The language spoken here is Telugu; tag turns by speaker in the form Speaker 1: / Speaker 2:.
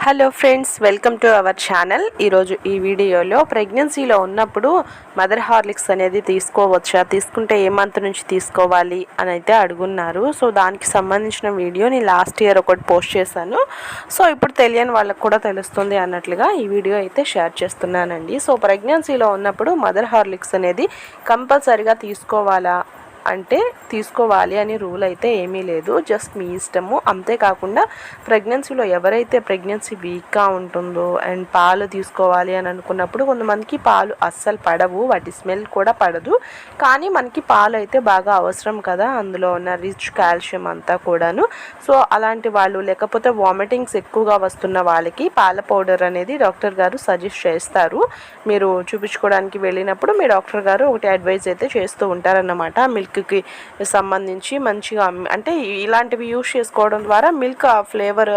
Speaker 1: Hello friends, welcome to our channel. ఈరోజు ఈ వీడియోలో ప్రెగ్నెన్సీలో ఉన్నప్పుడు మదర్ హార్లిక్స్ అనేది తీసుకోవచ్చా, తీసుకుంటే ఏ మంత్ నుంచి తీసుకోవాలి అని అయితే అడుగున్నారు. సో దానికి సంబంధించిన వీడియో నేను లాస్ట్ ఇయర్ ఒకటి పోస్ట్ చేశాను. సో ఇప్పుడు తెలియని వాళ్ళకు కూడా తెలుస్తుంది అన్నట్లుగా ఈ వీడియో అయితే షేర్ చేస్తున్నానండి. సో ప్రెగ్నెన్సీలో ఉన్నప్పుడు మదర్ హార్లిక్స్ అనేది కంపల్సరీగా తీసుకోవాలా అంటే తీసుకోవాలి అని రూల్ అయితే ఏమీ లేదు, జస్ట్ మీ ఇష్టము. అంతేకాకుండా ప్రెగ్నెన్సీలో ఎవరైతే ప్రెగ్నెన్సీ వీక్గా ఉంటుందో అండ్ పాలు తీసుకోవాలి అని అనుకున్నప్పుడు కొంతమందికి పాలు అస్సలు పడవు, వాటి స్మెల్ కూడా పడదు. కానీ మనకి పాలు అయితే బాగా అవసరం కదా, అందులో ఉన్న రిచ్ కాల్షియం అంతా కూడాను. సో అలాంటి వాళ్ళు, లేకపోతే వామిటింగ్స్ ఎక్కువగా వస్తున్న వాళ్ళకి పాల పౌడర్ అనేది డాక్టర్ గారు సజెస్ట్ చేస్తారు. మీరు చూపించుకోవడానికి వెళ్ళినప్పుడు మీ డాక్టర్ గారు ఒకటి అడ్వైజ్ అయితే చేస్తూ ఉంటారన్నమాట. మిల్క్కి సంబంధించి మంచిగా అంటే ఇలాంటివి యూస్ చేసుకోవడం ద్వారా మిల్క్ ఆ ఫ్లేవర్